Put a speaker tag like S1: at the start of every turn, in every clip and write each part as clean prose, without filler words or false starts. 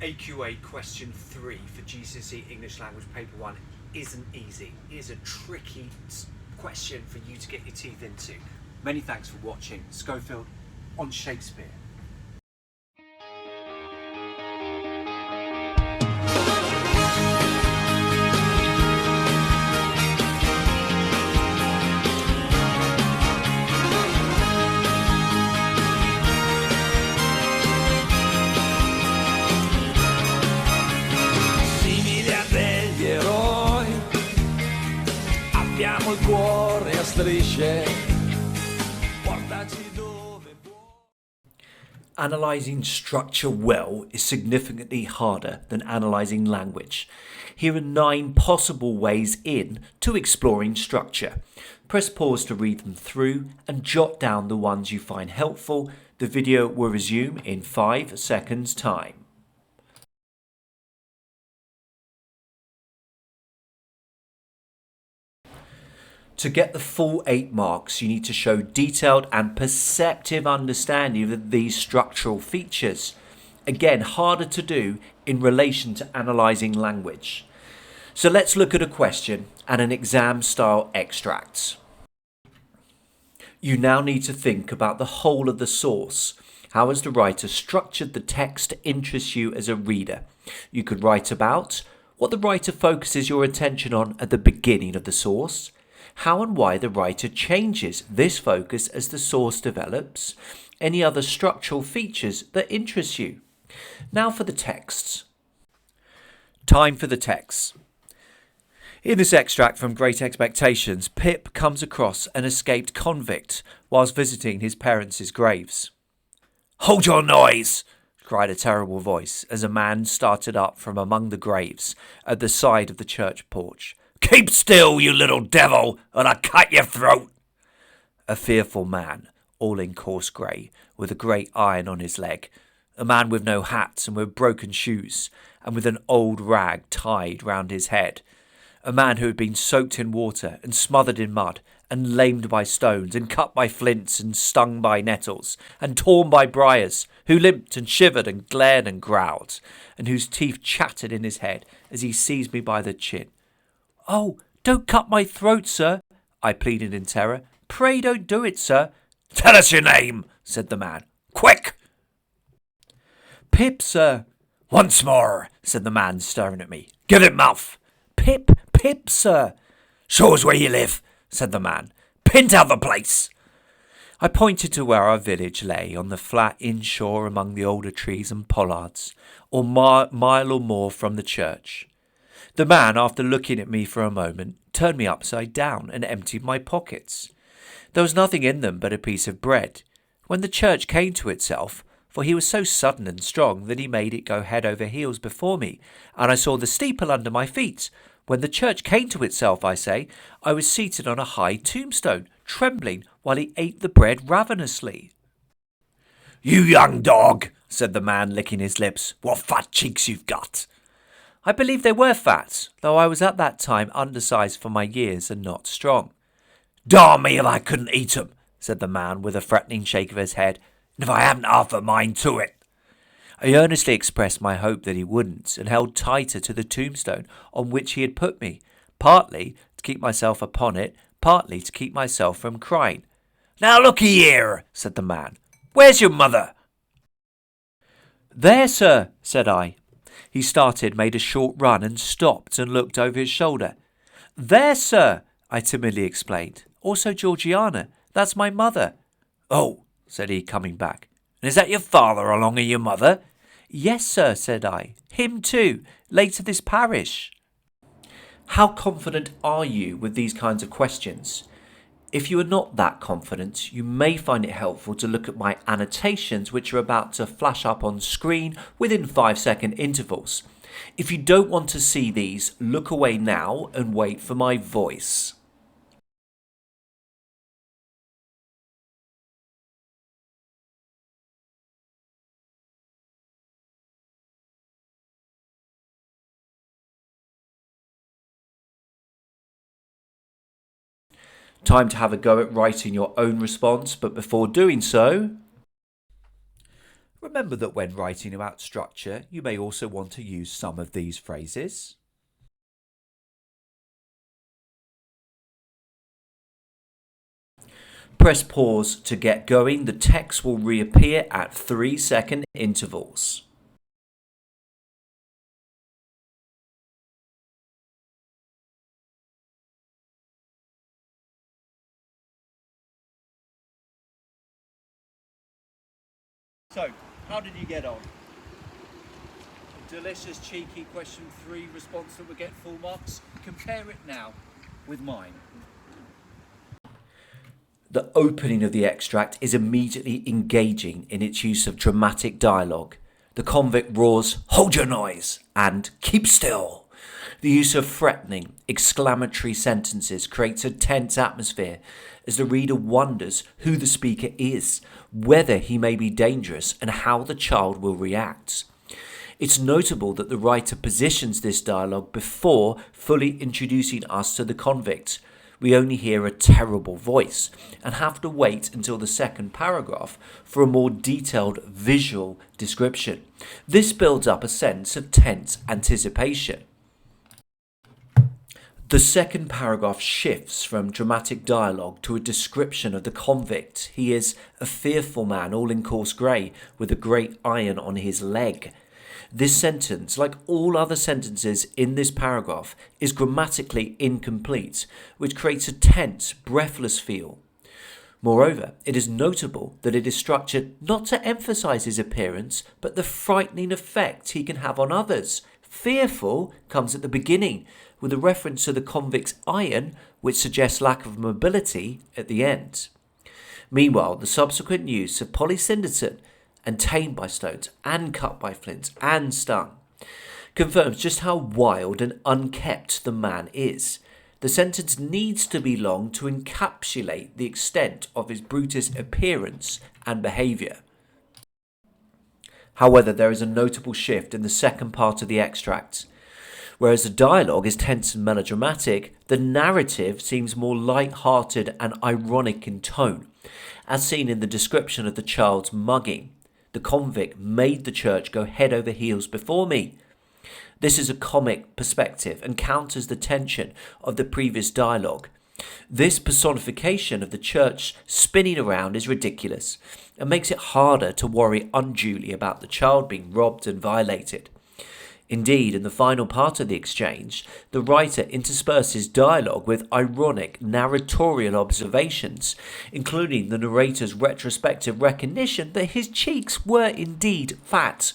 S1: AQA question 3 for GCSE English Language Paper 1 isn't easy. It is a tricky question for you to get your teeth into. Many thanks for watching. Schofield on Shakespeare.
S2: Abbiamo il cuore a strisce, portaci dove vuoi.
S3: Analysing structure well is significantly harder than analysing language. Here are 9 possible ways to exploring structure. Press pause to read them through and jot down the ones you find helpful. The video will resume in 5 seconds time. To get the full 8 marks, you need to show detailed and perceptive understanding of these structural features. Again, harder to do in relation to analysing language. So let's look at a question and an exam-style extract. You now need to think about the whole of the source. How has the writer structured the text to interest you as a reader? You could write about what the writer focuses your attention on at the beginning of the source, how and why the writer changes this focus as the source develops, any other structural features that interest you. Now for the texts. Time for the texts. In this extract from Great Expectations, Pip comes across an escaped convict whilst visiting his parents' graves. "Hold your noise!" cried a terrible voice as a man started up from among the graves at the side of the church porch. "Keep still, you little devil, or I'll cut your throat." A fearful man, all in coarse grey, with a great iron on his leg, a man with no hat and with broken shoes, and with an old rag tied round his head, a man who had been soaked in water and smothered in mud, and lamed by stones, and cut by flints, and stung by nettles, and torn by briars, who limped and shivered and glared and growled, and whose teeth chattered in his head as he seized me by the chin. "Oh, don't cut my throat, sir," I pleaded in terror. "Pray don't do it, sir." "Tell us your name," said the man. "Quick!" "Pip, sir." "Once more," said the man, staring at me. "Give it mouth." "Pip, Pip, sir." "Show us where you live," said the man. "Pint out the place." I pointed to where our village lay on the flat inshore among the older trees and pollards, or mile or more from the church. The man, after looking at me for a moment, turned me upside down and emptied my pockets. There was nothing in them but a piece of bread. When the church came to itself, for he was so sudden and strong that he made it go head over heels before me, and I saw the steeple under my feet. When the church came to itself, I say, I was seated on a high tombstone, trembling while he ate the bread ravenously. "You young dog," said the man, licking his lips, "what fat cheeks you've got." I believe they were fat, though I was at that time undersized for my years and not strong. "Darn me if I couldn't eat 'em," said the man with a threatening shake of his head, "and if I hadn't half a mind to it." I earnestly expressed my hope that he wouldn't, and held tighter to the tombstone on which he had put me, partly to keep myself upon it, partly to keep myself from crying. "Now looky here," said the man. "Where's your mother?" "There, sir," said I. He started, made a short run, and stopped and looked over his shoulder. "There, sir," I timidly explained. "Also Georgiana. That's my mother." "Oh," said he, coming back. "And is that your father along of your mother?" "Yes, sir," said I. "Him too, late of this parish." How confident are you with these kinds of questions? If you are not that confident, you may find it helpful to look at my annotations, which are about to flash up on screen within 5-second intervals. If you don't want to see these, look away now and wait for my voice. Time to have a go at writing your own response, but before doing so, Remember that when writing about structure, you may also want to use some of these phrases. Press pause to get going. The text will reappear at 3-second intervals.
S1: So, how did you get on? Delicious, cheeky question 3 response that would get full marks. Compare it now with mine.
S3: The opening of the extract is immediately engaging in its use of dramatic dialogue. The convict roars, "Hold your noise!" and "Keep still!" The use of threatening, exclamatory sentences creates a tense atmosphere as the reader wonders who the speaker is, whether he may be dangerous, and how the child will react. It's notable that the writer positions this dialogue before fully introducing us to the convict. We only hear a terrible voice and have to wait until the second paragraph for a more detailed visual description. This builds up a sense of tense anticipation. The second paragraph shifts from dramatic dialogue to a description of the convict. He is a fearful man, all in coarse grey, with a great iron on his leg. This sentence, like all other sentences in this paragraph, is grammatically incomplete, which creates a tense, breathless feel. Moreover, it is notable that it is structured not to emphasise his appearance, but the frightening effect he can have on others. Fearful comes at the beginning, with a reference to the convict's iron, which suggests lack of mobility, at the end. Meanwhile, the subsequent use of polysyndeton and tamed by stones and cut by flints and stung confirms just how wild and unkept the man is. The sentence needs to be long to encapsulate the extent of his brutish appearance and behaviour. However, there is a notable shift in the second part of the extract. Whereas the dialogue is tense and melodramatic, the narrative seems more light-hearted and ironic in tone, as seen in the description of the child's mugging. The convict made the church go head over heels before me. This is a comic perspective and counters the tension of the previous dialogue. This personification of the church spinning around is ridiculous and makes it harder to worry unduly about the child being robbed and violated. Indeed, in the final part of the exchange, the writer intersperses dialogue with ironic narratorial observations, including the narrator's retrospective recognition that his cheeks were indeed fat.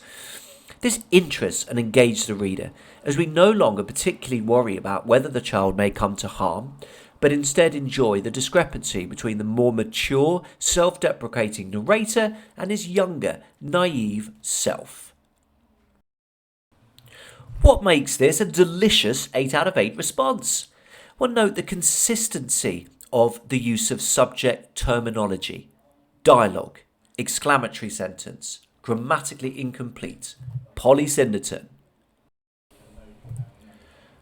S3: This interests and engages the reader, as we no longer particularly worry about whether the child may come to harm, but instead enjoy the discrepancy between the more mature, self-deprecating narrator and his younger, naive self. What makes this a delicious 8 out of 8 response? Well, note the consistency of the use of subject terminology, dialogue, exclamatory sentence, grammatically incomplete, polysyndeton.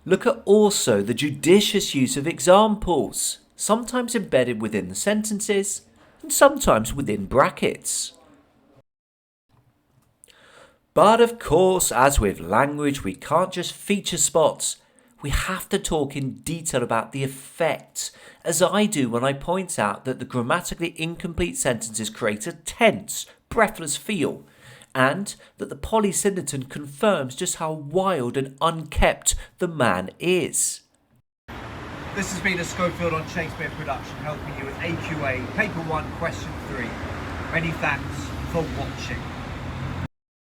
S3: Look at also the judicious use of examples, sometimes embedded within the sentences and sometimes within brackets. But of course, as with language, we can't just feature spots. We have to talk in detail about the effects, as I do when I point out that the grammatically incomplete sentences create a tense, breathless feel, and that the polysyndeton confirms just how wild and unkept the man is.
S1: This has been a Schofield on Shakespeare production, helping you with AQA Paper 1 Question 3. Many thanks for watching.